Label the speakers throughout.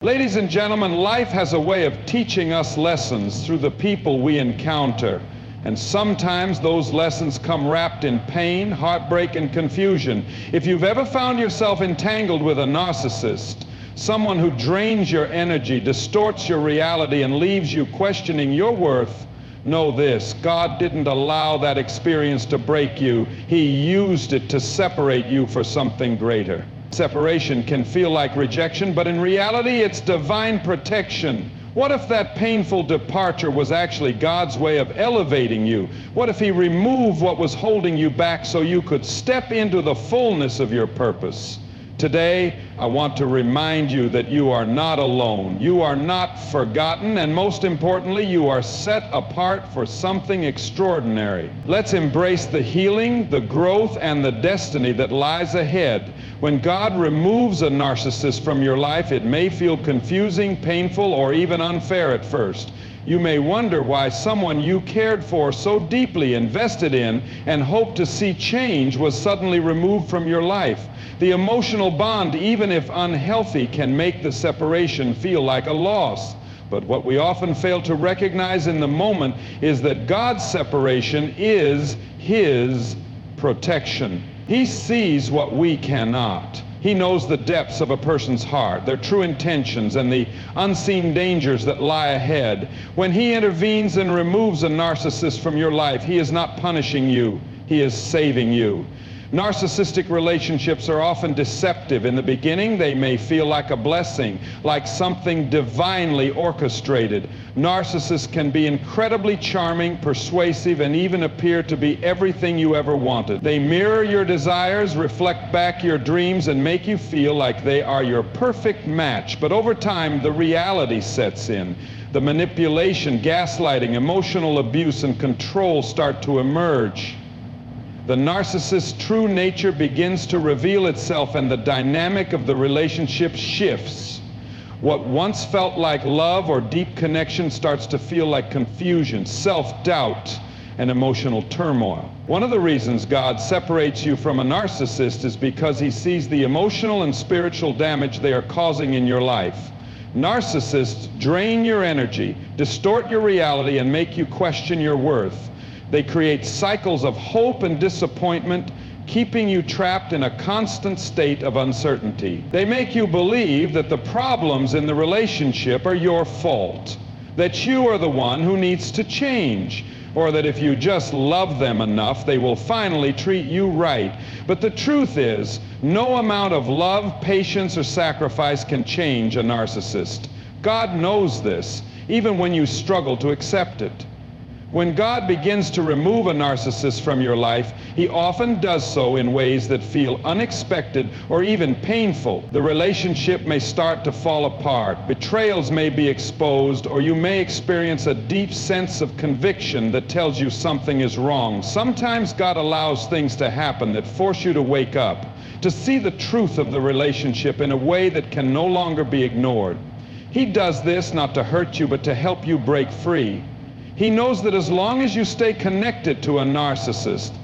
Speaker 1: Ladies and gentlemen, life has a way of teaching us lessons through the people we encounter. And sometimes those lessons come wrapped in pain, heartbreak, and confusion. If you've ever found yourself entangled with a narcissist, someone who drains your energy, distorts your reality, and leaves you questioning your worth, know this: God didn't allow that experience to break you. He used it to separate you for something greater. Separation can feel like rejection, but in reality, it's divine protection. What if that painful departure was actually God's way of elevating you? What if He removed what was holding you back so you could step into the fullness of your purpose? Today, I want to remind you that you are not alone. You are not forgotten, and most importantly, you are set apart for something extraordinary. Let's embrace the healing, the growth, and the destiny that lies ahead. When God removes a narcissist from your life, it may feel confusing, painful, or even unfair at first. You may wonder why someone you cared for so deeply, invested in, and hoped to see change was suddenly removed from your life. The emotional bond, even if unhealthy, can make the separation feel like a loss. But what we often fail to recognize in the moment is that God's separation is His protection. He sees what we cannot. He knows the depths of a person's heart, their true intentions, and the unseen dangers that lie ahead. When He intervenes and removes a narcissist from your life, He is not punishing you. He is saving you. Narcissistic relationships are often deceptive. In the beginning, they may feel like a blessing, like something divinely orchestrated. Narcissists can be incredibly charming, persuasive, and even appear to be everything you ever wanted. They mirror your desires, reflect back your dreams, and make you feel like they are your perfect match. But over time, the reality sets in. The manipulation, gaslighting, emotional abuse, and control start to emerge. The narcissist's true nature begins to reveal itself, and the dynamic of the relationship shifts. What once felt like love or deep connection starts to feel like confusion, self-doubt, and emotional turmoil. One of the reasons God separates you from a narcissist is because He sees the emotional and spiritual damage they are causing in your life. Narcissists drain your energy, distort your reality, and make you question your worth. They create cycles of hope and disappointment, keeping you trapped in a constant state of uncertainty. They make you believe that the problems in the relationship are your fault, that you are the one who needs to change, or that if you just love them enough, they will finally treat you right. But the truth is, no amount of love, patience, or sacrifice can change a narcissist. God knows this, even when you struggle to accept it. When God begins to remove a narcissist from your life, He often does so in ways that feel unexpected or even painful. The relationship may start to fall apart, betrayals may be exposed, or you may experience a deep sense of conviction that tells you something is wrong. Sometimes God allows things to happen that force you to wake up, to see the truth of the relationship in a way that can no longer be ignored. He does this not to hurt you, but to help you break free. He knows that as long as you stay connected to a narcissist,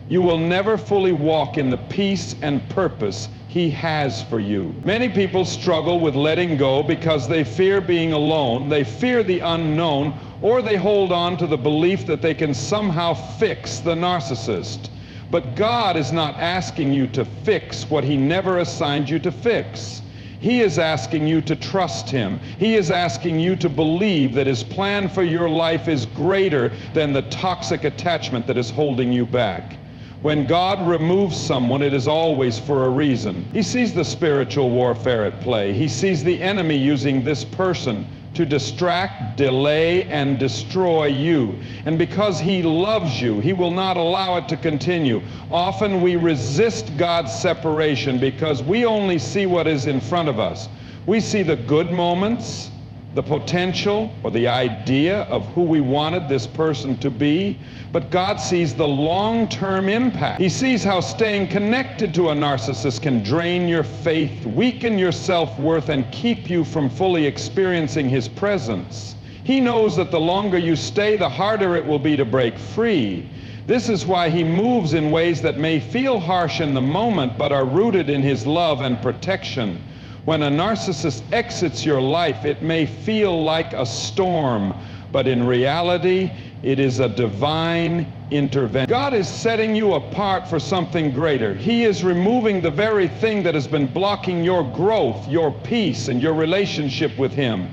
Speaker 1: you will never fully walk in the peace and purpose He has for you. Many people struggle with letting go because they fear being alone, they fear the unknown, or they hold on to the belief that they can somehow fix the narcissist. But God is not asking you to fix what He never assigned you to fix. He is asking you to trust Him. He is asking you to believe that His plan for your life is greater than the toxic attachment that is holding you back. When God removes someone, it is always for a reason. He sees the spiritual warfare at play. He sees the enemy using this person to distract, delay, and destroy you. And because He loves you, He will not allow it to continue. Often we resist God's separation because we only see what is in front of us. We see the good moments, the potential, or the idea of who we wanted this person to be, but God sees the long-term impact. He sees how staying connected to a narcissist can drain your faith, weaken your self-worth, and keep you from fully experiencing His presence. He knows that the longer you stay, the harder it will be to break free. This is why He moves in ways that may feel harsh in the moment, but are rooted in His love and protection. When a narcissist exits your life, it may feel like a storm, but in reality, it is a divine intervention. God is setting you apart for something greater. He is removing the very thing that has been blocking your growth, your peace, and your relationship with Him.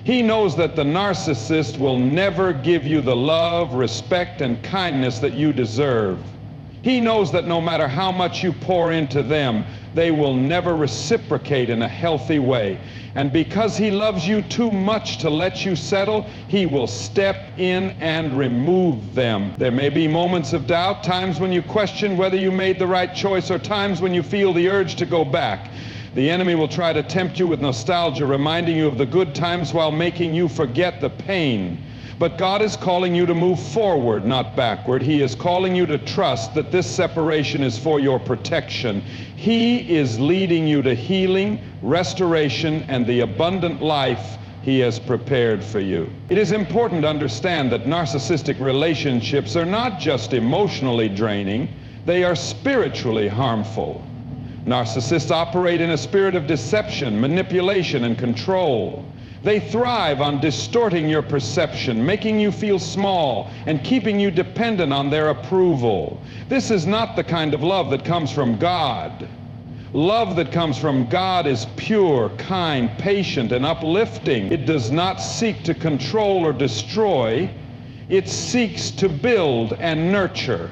Speaker 1: He knows that the narcissist will never give you the love, respect, and kindness that you deserve. He knows that no matter how much you pour into them, they will never reciprocate in a healthy way. And because He loves you too much to let you settle, He will step in and remove them. There may be moments of doubt, times when you question whether you made the right choice, or times when you feel the urge to go back. The enemy will try to tempt you with nostalgia, reminding you of the good times while making you forget the pain. But God is calling you to move forward, not backward. He is calling you to trust that this separation is for your protection. He is leading you to healing, restoration, and the abundant life He has prepared for you. It is important to understand that narcissistic relationships are not just emotionally draining, they are spiritually harmful. Narcissists operate in a spirit of deception, manipulation, and control. They thrive on distorting your perception, making you feel small, and keeping you dependent on their approval. This is not the kind of love that comes from God. Love that comes from God is pure, kind, patient, and uplifting. It does not seek to control or destroy. It seeks to build and nurture.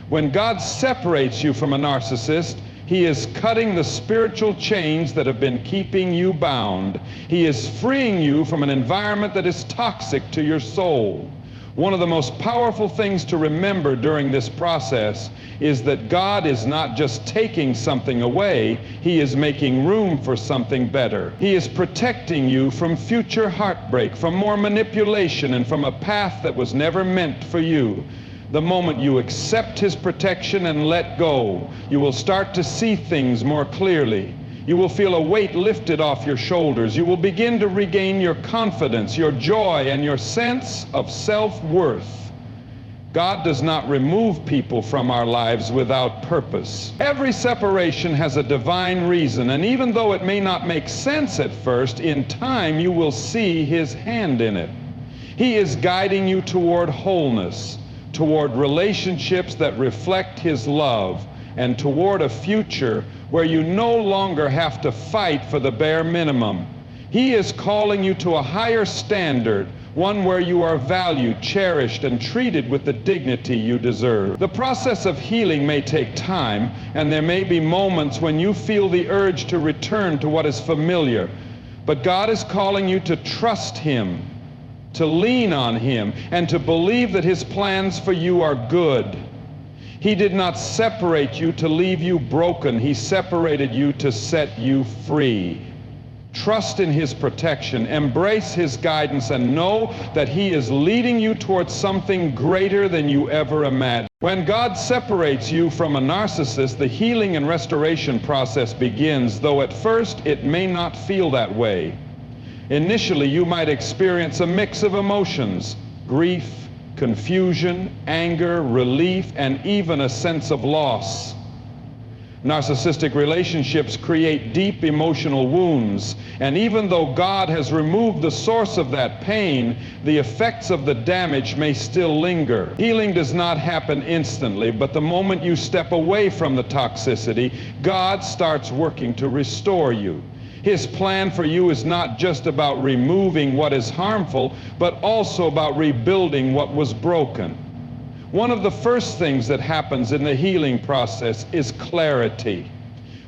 Speaker 1: When God separates you from a narcissist, He is cutting the spiritual chains that have been keeping you bound. He is freeing you from an environment that is toxic to your soul. One of the most powerful things to remember during this process is that God is not just taking something away, He is making room for something better. He is protecting you from future heartbreak, from more manipulation, and from a path that was never meant for you. The moment you accept His protection and let go, you will start to see things more clearly. You will feel a weight lifted off your shoulders. You will begin to regain your confidence, your joy, and your sense of self-worth. God does not remove people from our lives without purpose. Every separation has a divine reason, and even though it may not make sense at first, in time you will see His hand in it. He is guiding you toward wholeness, toward relationships that reflect His love, and toward a future where you no longer have to fight for the bare minimum. He is calling you to a higher standard, one where you are valued, cherished, and treated with the dignity you deserve. The process of healing may take time, and there may be moments when you feel the urge to return to what is familiar. But God is calling you to trust Him, to lean on Him, and to believe that His plans for you are good. He did not separate you to leave you broken. He separated you to set you free. Trust in His protection, embrace His guidance, and know that He is leading you towards something greater than you ever imagined. When God separates you from a narcissist, the healing and restoration process begins, though at first it may not feel that way. Initially, you might experience a mix of emotions: grief, confusion, anger, relief, and even a sense of loss. Narcissistic relationships create deep emotional wounds, and even though God has removed the source of that pain, the effects of the damage may still linger. Healing does not happen instantly, but the moment you step away from the toxicity, God starts working to restore you. His plan for you is not just about removing what is harmful, but also about rebuilding what was broken. One of the first things that happens in the healing process is clarity.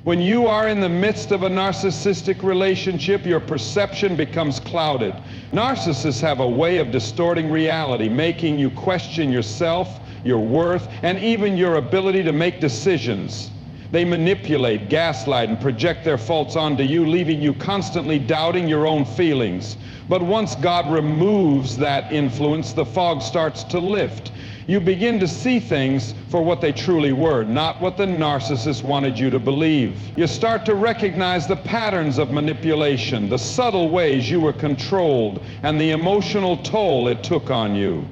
Speaker 1: When you are in the midst of a narcissistic relationship, your perception becomes clouded. Narcissists have a way of distorting reality, making you question yourself, your worth, and even your ability to make decisions. They manipulate, gaslight, and project their faults onto you, leaving you constantly doubting your own feelings. But once God removes that influence, the fog starts to lift. You begin to see things for what they truly were, not what the narcissist wanted you to believe. You start to recognize the patterns of manipulation, the subtle ways you were controlled, and the emotional toll it took on you.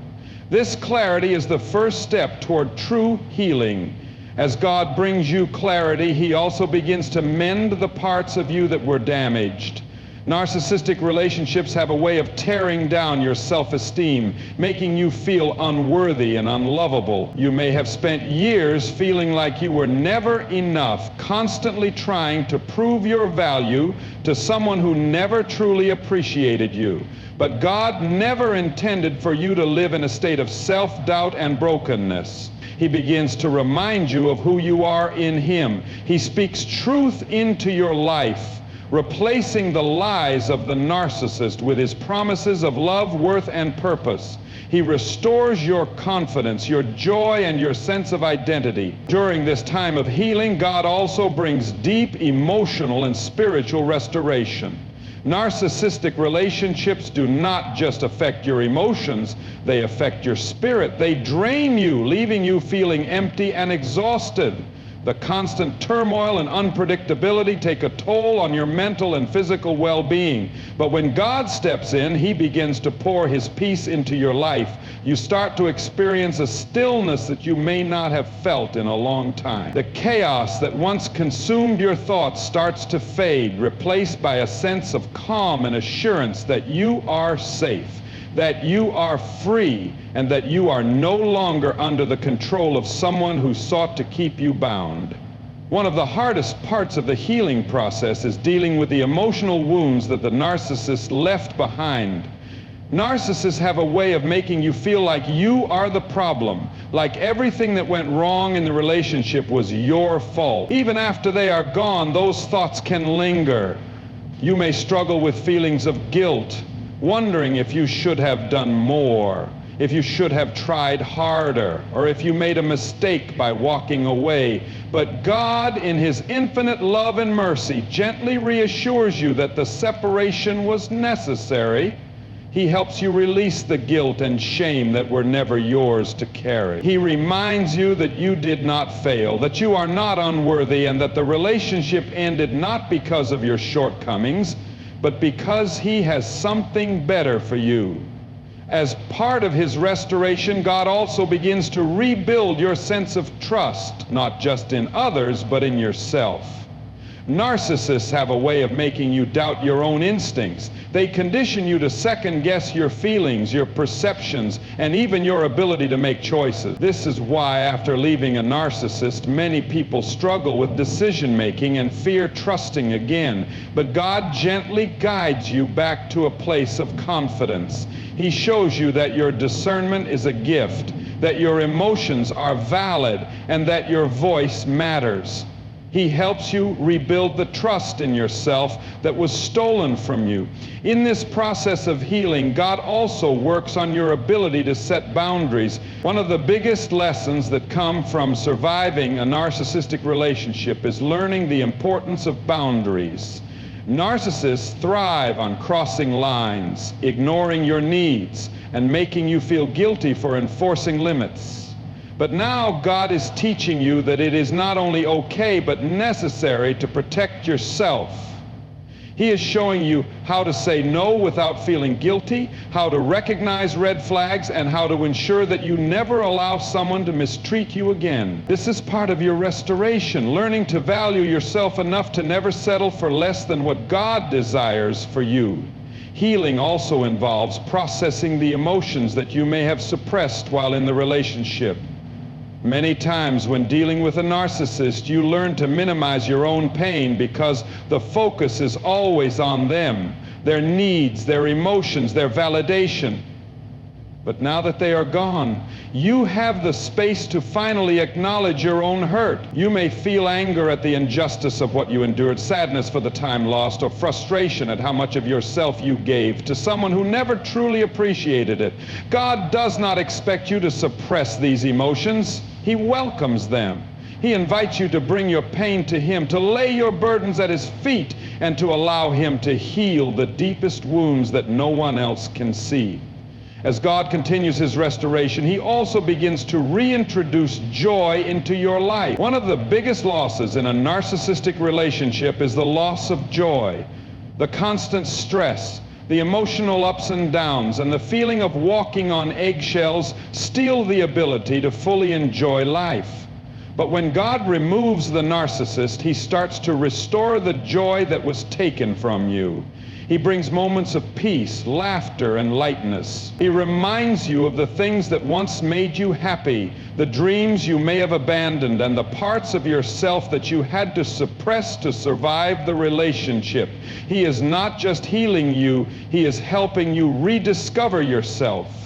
Speaker 1: This clarity is the first step toward true healing. As God brings you clarity, He also begins to mend the parts of you that were damaged. Narcissistic relationships have a way of tearing down your self-esteem, making you feel unworthy and unlovable. You may have spent years feeling like you were never enough, constantly trying to prove your value to someone who never truly appreciated you. But God never intended for you to live in a state of self-doubt and brokenness. He begins to remind you of who you are in Him. He speaks truth into your life, replacing the lies of the narcissist with His promises of love, worth, and purpose. He restores your confidence, your joy, and your sense of identity. During this time of healing, God also brings deep emotional and spiritual restoration. Narcissistic relationships do not just affect your emotions, they affect your spirit. They drain you, leaving you feeling empty and exhausted. The constant turmoil and unpredictability take a toll on your mental and physical well-being. But when God steps in, He begins to pour His peace into your life. You start to experience a stillness that you may not have felt in a long time. The chaos that once consumed your thoughts starts to fade, replaced by a sense of calm and assurance that you are safe, that you are free, and that you are no longer under the control of someone who sought to keep you bound. One of the hardest parts of the healing process is dealing with the emotional wounds that the narcissist left behind. Narcissists have a way of making you feel like you are the problem, like everything that went wrong in the relationship was your fault. Even after they are gone, those thoughts can linger. You may struggle with feelings of guilt, wondering if you should have done more, if you should have tried harder, or if you made a mistake by walking away. But God, in His infinite love and mercy, gently reassures you that the separation was necessary. He helps you release the guilt and shame that were never yours to carry. He reminds you that you did not fail, that you are not unworthy, and that the relationship ended not because of your shortcomings, but because He has something better for you. As part of His restoration, God also begins to rebuild your sense of trust, not just in others, but in yourself. Narcissists have a way of making you doubt your own instincts. They condition you to second-guess your feelings, your perceptions, and even your ability to make choices. This is why, after leaving a narcissist, many people struggle with decision-making and fear trusting again. But God gently guides you back to a place of confidence. He shows you that your discernment is a gift, that your emotions are valid, and that your voice matters. He helps you rebuild the trust in yourself that was stolen from you. In this process of healing, God also works on your ability to set boundaries. One of the biggest lessons that come from surviving a narcissistic relationship is learning the importance of boundaries. Narcissists thrive on crossing lines, ignoring your needs, and making you feel guilty for enforcing limits. But now God is teaching you that it is not only okay, but necessary to protect yourself. He is showing you how to say no without feeling guilty, how to recognize red flags, and how to ensure that you never allow someone to mistreat you again. This is part of your restoration, learning to value yourself enough to never settle for less than what God desires for you. Healing also involves processing the emotions that you may have suppressed while in the relationship. Many times when dealing with a narcissist, you learn to minimize your own pain because the focus is always on them, their needs, their emotions, their validation. But now that they are gone, you have the space to finally acknowledge your own hurt. You may feel anger at the injustice of what you endured, sadness for the time lost, or frustration at how much of yourself you gave to someone who never truly appreciated it. God does not expect you to suppress these emotions. He welcomes them. He invites you to bring your pain to Him, to lay your burdens at His feet, and to allow Him to heal the deepest wounds that no one else can see. As God continues His restoration, He also begins to reintroduce joy into your life. One of the biggest losses in a narcissistic relationship is the loss of joy. The constant stress, the emotional ups and downs, and the feeling of walking on eggshells steal the ability to fully enjoy life. But when God removes the narcissist, he starts to restore the joy that was taken from you. He brings moments of peace, laughter, and lightness. He reminds you of the things that once made you happy, the dreams you may have abandoned, and the parts of yourself that you had to suppress to survive the relationship. He is not just healing you, he is helping you rediscover yourself.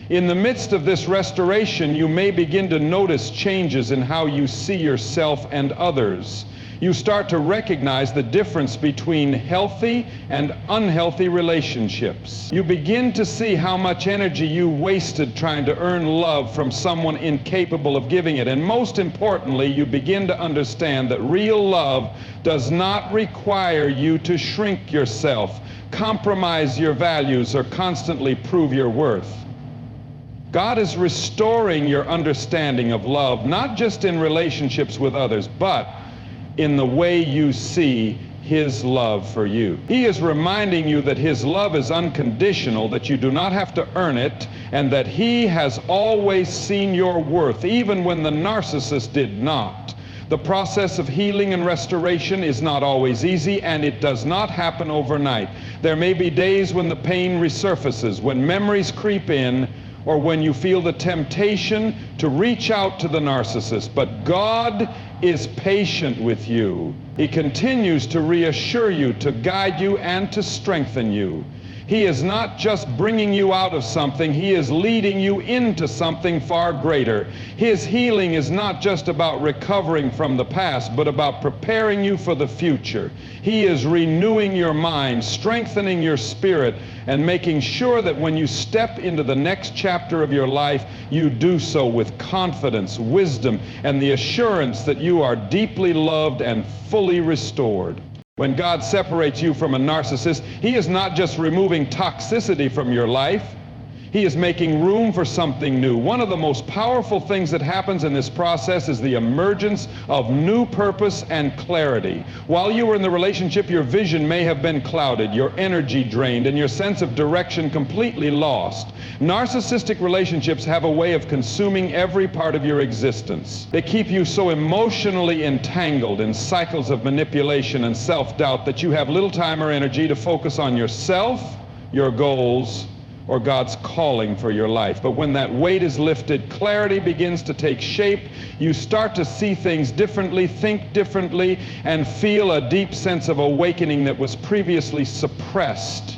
Speaker 1: In the midst of this restoration, you may begin to notice changes in how you see yourself and others. You start to recognize the difference between healthy and unhealthy relationships. You begin to see how much energy you wasted trying to earn love from someone incapable of giving it. And most importantly, you begin to understand that real love does not require you to shrink yourself, compromise your values, or constantly prove your worth. God is restoring your understanding of love, not just in relationships with others, but in the way you see his love for you. He is reminding you that his love is unconditional, that you do not have to earn it, and that he has always seen your worth, even when the narcissist did not. The process of healing and restoration is not always easy, and it does not happen overnight. There may be days when the pain resurfaces, when memories creep in, or when you feel the temptation to reach out to the narcissist. But God is patient with you. He continues to reassure you, to guide you, and to strengthen you. He is not just bringing you out of something, he is leading you into something far greater. His healing is not just about recovering from the past, but about preparing you for the future. He is renewing your mind, strengthening your spirit, and making sure that when you step into the next chapter of your life, you do so with confidence, wisdom, and the assurance that you are deeply loved and fully restored. When God separates you from a narcissist, he is not just removing toxicity from your life, he is making room for something new. One of the most powerful things that happens in this process is the emergence of new purpose and clarity. While you were in the relationship, your vision may have been clouded, your energy drained, and your sense of direction completely lost. Narcissistic relationships have a way of consuming every part of your existence. They keep you so emotionally entangled in cycles of manipulation and self-doubt that you have little time or energy to focus on yourself, your goals, or God's calling for your life. But when that weight is lifted, clarity begins to take shape. You start to see things differently, think differently, and feel a deep sense of awakening that was previously suppressed.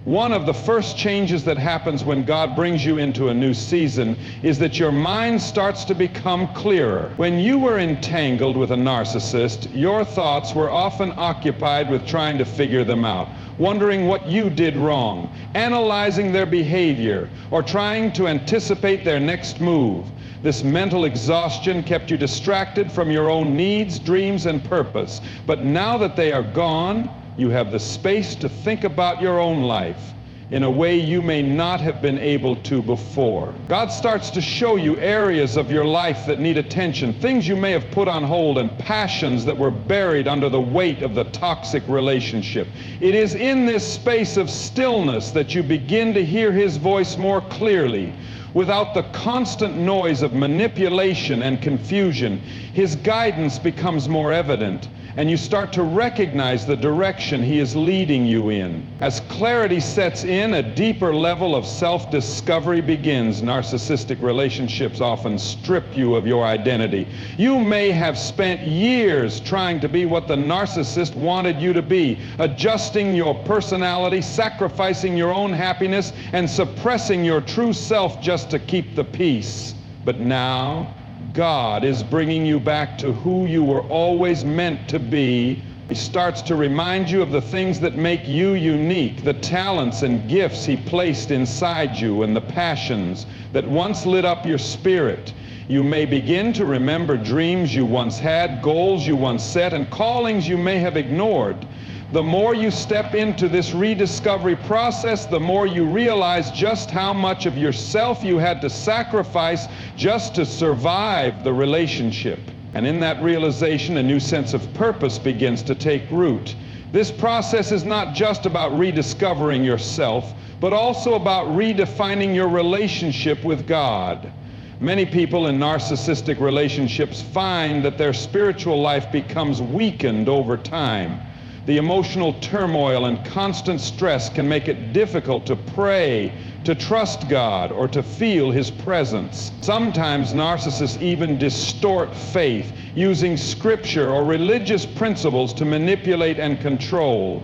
Speaker 1: One of the first changes that happens when God brings you into a new season is that your mind starts to become clearer. When you were entangled with a narcissist, your thoughts were often occupied with trying to figure them out, wondering what you did wrong, analyzing their behavior, or trying to anticipate their next move. This mental exhaustion kept you distracted from your own needs, dreams, and purpose. But now that they are gone, you have the space to think about your own life in a way you may not have been able to before. God starts to show you areas of your life that need attention, things you may have put on hold, and passions that were buried under the weight of the toxic relationship. It is in this space of stillness that you begin to hear his voice more clearly. Without the constant noise of manipulation and confusion, his guidance becomes more evident, and you start to recognize the direction he is leading you in. As clarity sets in, a deeper level of self-discovery begins. Narcissistic relationships often strip you of your identity. You may have spent years trying to be what the narcissist wanted you to be, adjusting your personality, sacrificing your own happiness, and suppressing your true self just to keep the peace. But now, God is bringing you back to who you were always meant to be. He starts to remind you of the things that make you unique, the talents and gifts he placed inside you, and the passions that once lit up your spirit. You may begin to remember dreams you once had, goals you once set, and callings you may have ignored. The more you step into this rediscovery process, the more you realize just how much of yourself you had to sacrifice just to survive the relationship. And in that realization, a new sense of purpose begins to take root. This process is not just about rediscovering yourself, but also about redefining your relationship with God. Many people in narcissistic relationships find that their spiritual life becomes weakened over time. The emotional turmoil and constant stress can make it difficult to pray, to trust God, or to feel His presence. Sometimes narcissists even distort faith, using scripture or religious principles to manipulate and control.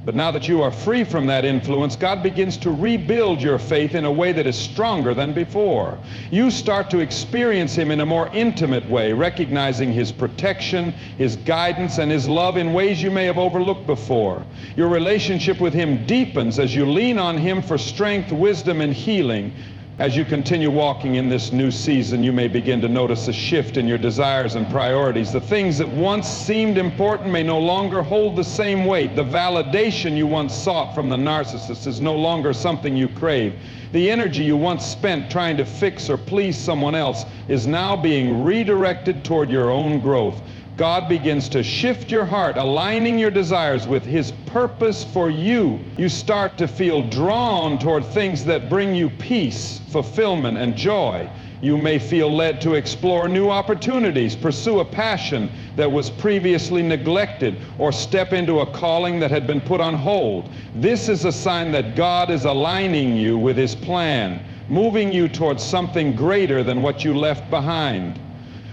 Speaker 1: But now that you are free from that influence, God begins to rebuild your faith in a way that is stronger than before. You start to experience Him in a more intimate way, recognizing His protection, His guidance, and His love in ways you may have overlooked before. Your relationship with Him deepens as you lean on Him for strength, wisdom, and healing. As you continue walking in this new season, you may begin to notice a shift in your desires and priorities. The things that once seemed important may no longer hold the same weight. The validation you once sought from the narcissist is no longer something you crave. The energy you once spent trying to fix or please someone else is now being redirected toward your own growth. God begins to shift your heart, aligning your desires with His purpose for you. You start to feel drawn toward things that bring you peace, fulfillment, and joy. You may feel led to explore new opportunities, pursue a passion that was previously neglected, or step into a calling that had been put on hold. This is a sign that God is aligning you with His plan, moving you towards something greater than what you left behind.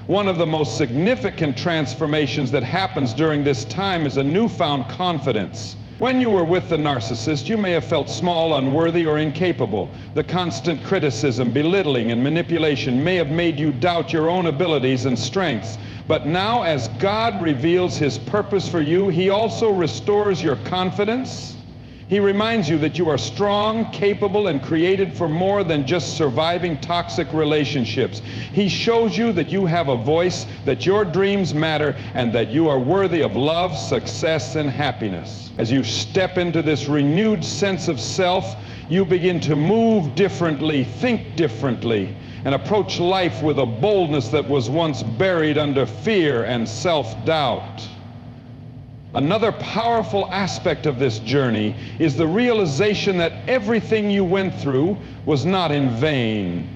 Speaker 1: One of the most significant transformations that happens during this time is a newfound confidence. When you were with the narcissist, you may have felt small, unworthy, or incapable. The constant criticism, belittling, and manipulation may have made you doubt your own abilities and strengths. But now, as God reveals His purpose for you, He also restores your confidence. He reminds you that you are strong, capable, and created for more than just surviving toxic relationships. He shows you that you have a voice, that your dreams matter, and that you are worthy of love, success, and happiness. As you step into this renewed sense of self, you begin to move differently, think differently, and approach life with a boldness that was once buried under fear and self-doubt. Another powerful aspect of this journey is the realization that everything you went through was not in vain.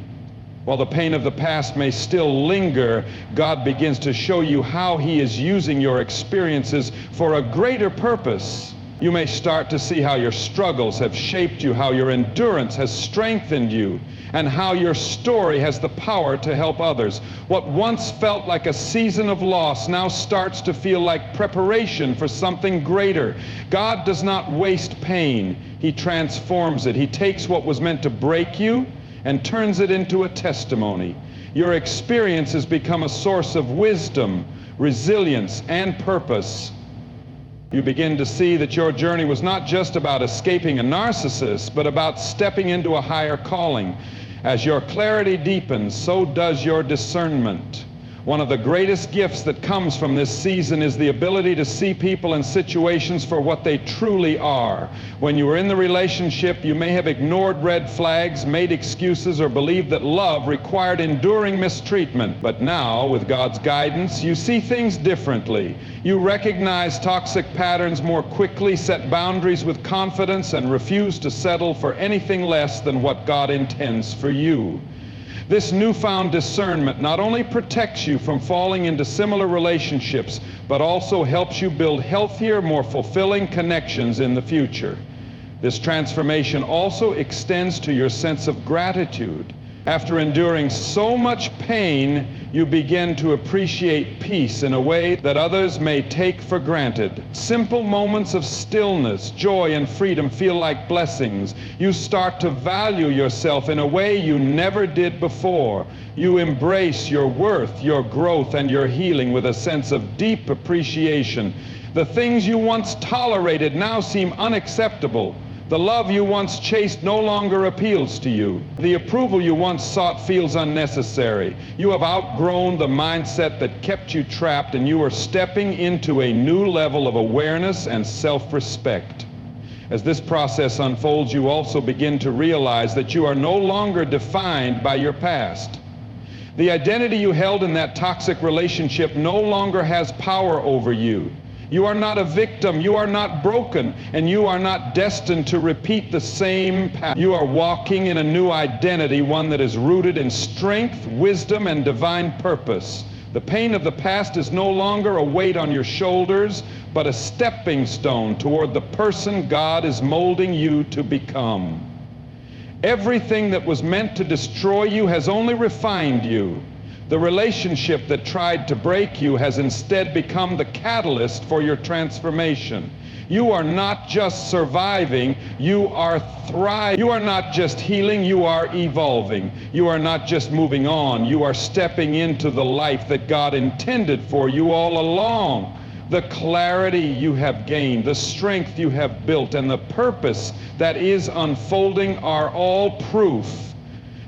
Speaker 1: While the pain of the past may still linger, God begins to show you how He is using your experiences for a greater purpose. You may start to see how your struggles have shaped you, how your endurance has strengthened you, and how your story has the power to help others. What once felt like a season of loss now starts to feel like preparation for something greater. God does not waste pain. He transforms it. He takes what was meant to break you and turns it into a testimony. Your experience has become a source of wisdom, resilience, and purpose. You begin to see that your journey was not just about escaping a narcissist, but about stepping into a higher calling. As your clarity deepens, so does your discernment. One of the greatest gifts that comes from this season is the ability to see people and situations for what they truly are. When you were in the relationship, you may have ignored red flags, made excuses, or believed that love required enduring mistreatment. But now, with God's guidance, you see things differently. You recognize toxic patterns more quickly, set boundaries with confidence, and refuse to settle for anything less than what God intends for you. This newfound discernment not only protects you from falling into similar relationships, but also helps you build healthier, more fulfilling connections in the future. This transformation also extends to your sense of gratitude. After enduring so much pain, you begin to appreciate peace in a way that others may take for granted. Simple moments of stillness, joy, and freedom feel like blessings. You start to value yourself in a way you never did before. You embrace your worth, your growth, and your healing with a sense of deep appreciation. The things you once tolerated now seem unacceptable. The love you once chased no longer appeals to you. The approval you once sought feels unnecessary. You have outgrown the mindset that kept you trapped, and you are stepping into a new level of awareness and self-respect. As this process unfolds, you also begin to realize that you are no longer defined by your past. The identity you held in that toxic relationship no longer has power over you. You are not a victim. You are not broken. And you are not destined to repeat the same path. You are walking in a new identity, one that is rooted in strength, wisdom, and divine purpose. The pain of the past is no longer a weight on your shoulders, but a stepping stone toward the person God is molding you to become. Everything that was meant to destroy you has only refined you. The relationship that tried to break you has instead become the catalyst for your transformation. You are not just surviving, you are thriving. You are not just healing, you are evolving. You are not just moving on, you are stepping into the life that God intended for you all along. The clarity you have gained, the strength you have built, and the purpose that is unfolding are all proof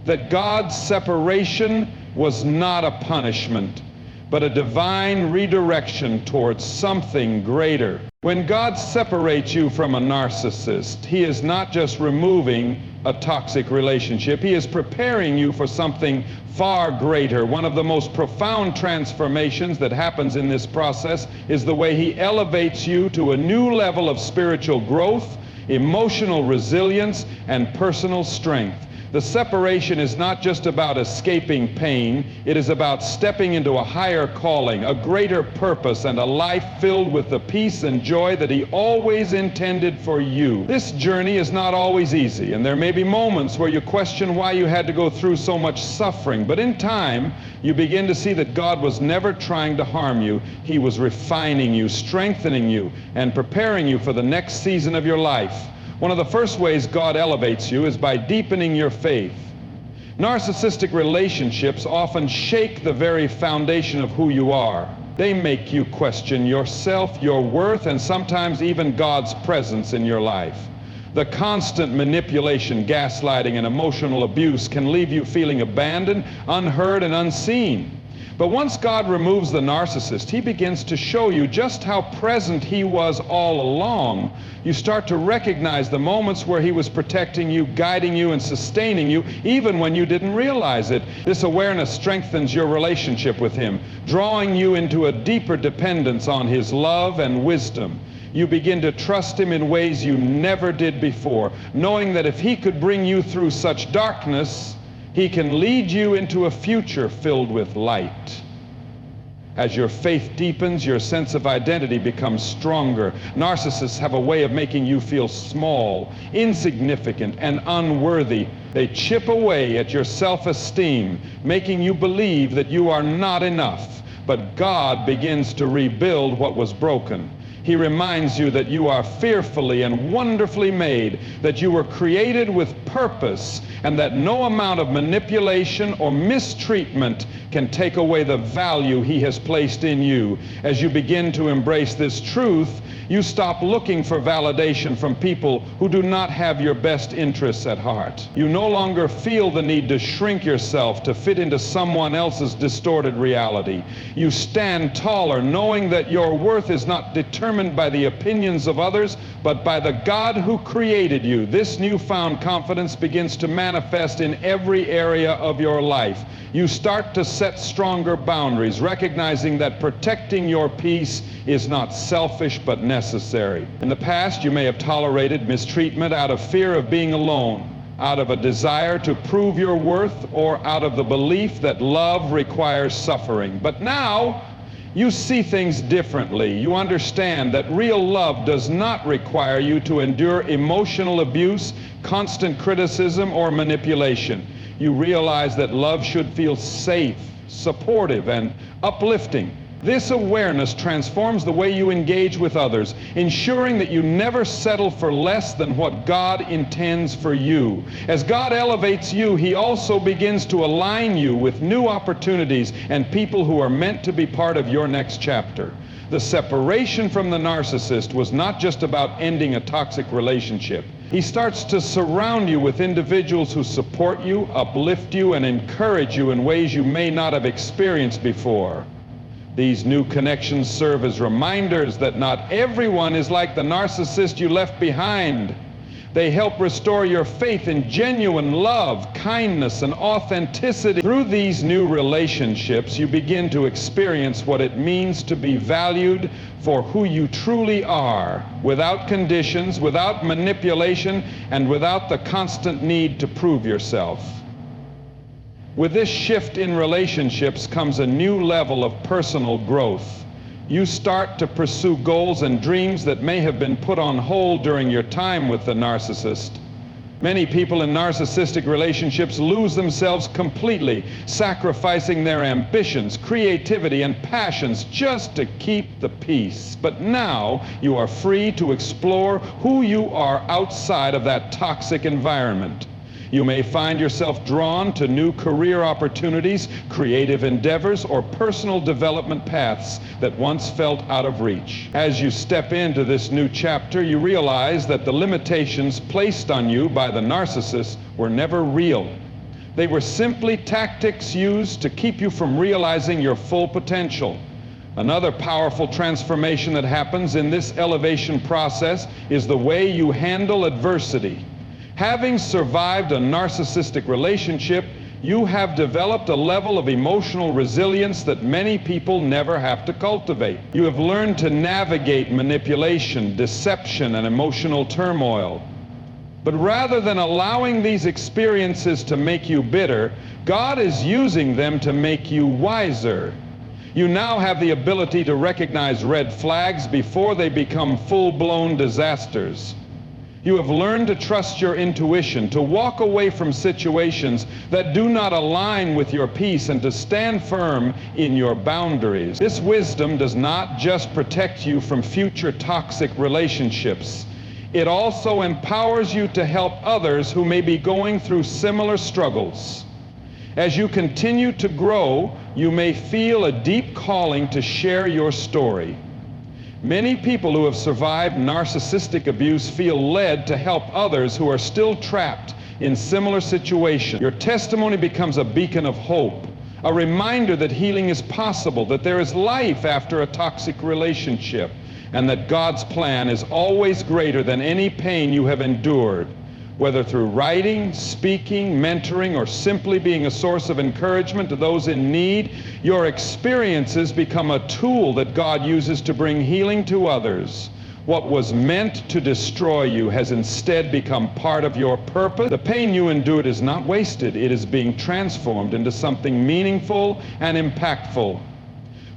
Speaker 1: that God's separation was not a punishment, but a divine redirection towards something greater. When God separates you from a narcissist, He is not just removing a toxic relationship, He is preparing you for something far greater. One of the most profound transformations that happens in this process is the way He elevates you to a new level of spiritual growth, emotional resilience, and personal strength. The separation is not just about escaping pain, it is about stepping into a higher calling, a greater purpose, and a life filled with the peace and joy that He always intended for you. This journey is not always easy, and there may be moments where you question why you had to go through so much suffering, but in time, you begin to see that God was never trying to harm you. He was refining you, strengthening you, and preparing you for the next season of your life. One of the first ways God elevates you is by deepening your faith. Narcissistic relationships often shake the very foundation of who you are. They make you question yourself, your worth, and sometimes even God's presence in your life. The constant manipulation, gaslighting, and emotional abuse can leave you feeling abandoned, unheard, and unseen. But once God removes the narcissist, He begins to show you just how present He was all along. You start to recognize the moments where He was protecting you, guiding you, and sustaining you, even when you didn't realize it. This awareness strengthens your relationship with Him, drawing you into a deeper dependence on His love and wisdom. You begin to trust Him in ways you never did before, knowing that if He could bring you through such darkness, He can lead you into a future filled with light. As your faith deepens, your sense of identity becomes stronger. Narcissists have a way of making you feel small, insignificant, and unworthy. They chip away at your self-esteem, making you believe that you are not enough. But God begins to rebuild what was broken. He reminds you that you are fearfully and wonderfully made, that you were created with purpose, and that no amount of manipulation or mistreatment can take away the value He has placed in you. As you begin to embrace this truth, you stop looking for validation from people who do not have your best interests at heart. You no longer feel the need to shrink yourself to fit into someone else's distorted reality. You stand taller, knowing that your worth is not determined by the opinions of others, but by the God who created you. This newfound confidence begins to manifest in every area of your life. You start to set stronger boundaries, recognizing that protecting your peace is not selfish but necessary. In the past, you may have tolerated mistreatment out of fear of being alone, out of a desire to prove your worth, or out of the belief that love requires suffering. But now, you see things differently. You understand that real love does not require you to endure emotional abuse, constant criticism, or manipulation. You realize that love should feel safe, supportive, and uplifting. This awareness transforms the way you engage with others, ensuring that you never settle for less than what God intends for you. As God elevates you, He also begins to align you with new opportunities and people who are meant to be part of your next chapter. The separation from the narcissist was not just about ending a toxic relationship. He starts to surround you with individuals who support you, uplift you, and encourage you in ways you may not have experienced before. These new connections serve as reminders that not everyone is like the narcissist you left behind, They help restore your faith in genuine love, kindness, and authenticity. Through these new relationships, you begin to experience what it means to be valued for who you truly are, without conditions, without manipulation, and without the constant need to prove yourself. With this shift in relationships comes a new level of personal growth. You start to pursue goals and dreams that may have been put on hold during your time with the narcissist. Many people in narcissistic relationships lose themselves completely, sacrificing their ambitions, creativity, and passions just to keep the peace. But now you are free to explore who you are outside of that toxic environment. You may find yourself drawn to new career opportunities, creative endeavors, or personal development paths that once felt out of reach. As you step into this new chapter, you realize that the limitations placed on you by the narcissist were never real. They were simply tactics used to keep you from realizing your full potential. Another powerful transformation that happens in this elevation process is the way you handle adversity. Having survived a narcissistic relationship, you have developed a level of emotional resilience that many people never have to cultivate. You have learned to navigate manipulation, deception, and emotional turmoil. But rather than allowing these experiences to make you bitter, God is using them to make you wiser. You now have the ability to recognize red flags before they become full-blown disasters. You have learned to trust your intuition, to walk away from situations that do not align with your peace, and to stand firm in your boundaries. This wisdom does not just protect you from future toxic relationships. It also empowers you to help others who may be going through similar struggles. As you continue to grow, you may feel a deep calling to share your story. Many people who have survived narcissistic abuse feel led to help others who are still trapped in similar situations. Your testimony becomes a beacon of hope, a reminder that healing is possible, that there is life after a toxic relationship, and that God's plan is always greater than any pain you have endured. Whether through writing, speaking, mentoring, or simply being a source of encouragement to those in need, your experiences become a tool that God uses to bring healing to others. What was meant to destroy you has instead become part of your purpose. The pain you endured is not wasted. It is being transformed into something meaningful and impactful.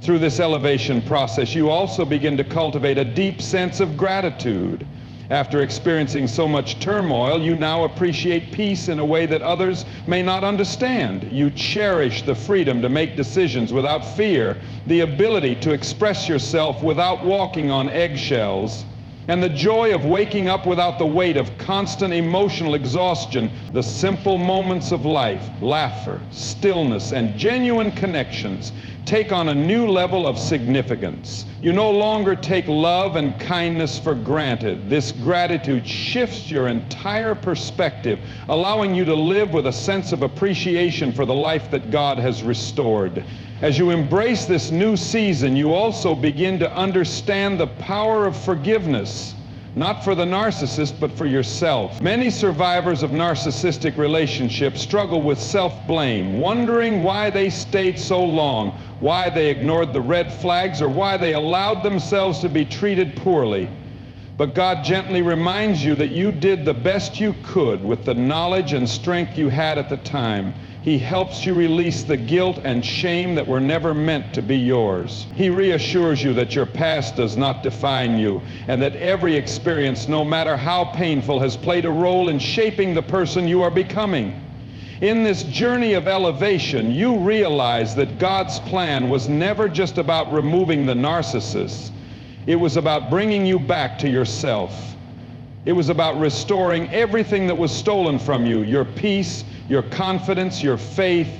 Speaker 1: Through this elevation process, you also begin to cultivate a deep sense of gratitude. After experiencing so much turmoil, you now appreciate peace in a way that others may not understand. You cherish the freedom to make decisions without fear, the ability to express yourself without walking on eggshells, and the joy of waking up without the weight of constant emotional exhaustion. The simple moments of life, laughter, stillness, and genuine connections take on a new level of significance. You no longer take love and kindness for granted. This gratitude shifts your entire perspective, allowing you to live with a sense of appreciation for the life that God has restored. As you embrace this new season, you also begin to understand the power of forgiveness, not for the narcissist, but for yourself. Many survivors of narcissistic relationships struggle with self-blame, wondering why they stayed so long, why they ignored the red flags, or why they allowed themselves to be treated poorly. But God gently reminds you that you did the best you could with the knowledge and strength you had at the time. He helps you release the guilt and shame that were never meant to be yours. He reassures you that your past does not define you, and that every experience, no matter how painful, has played a role in shaping the person you are becoming. In this journey of elevation, you realize that God's plan was never just about removing the narcissist. It was about bringing you back to yourself. It was about restoring everything that was stolen from you, your peace, your confidence, your faith,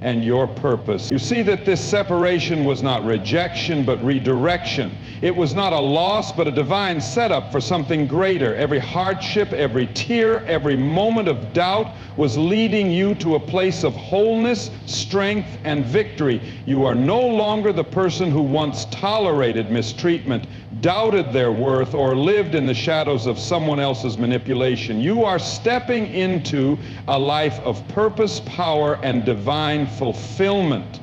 Speaker 1: and your purpose. You see that this separation was not rejection, but redirection. It was not a loss, but a divine setup for something greater. Every hardship, every tear, every moment of doubt was leading you to a place of wholeness, strength, and victory. You are no longer the person who once tolerated mistreatment, doubted their worth, or lived in the shadows of someone else's manipulation. You are stepping into a life of purpose, power, and divine fulfillment.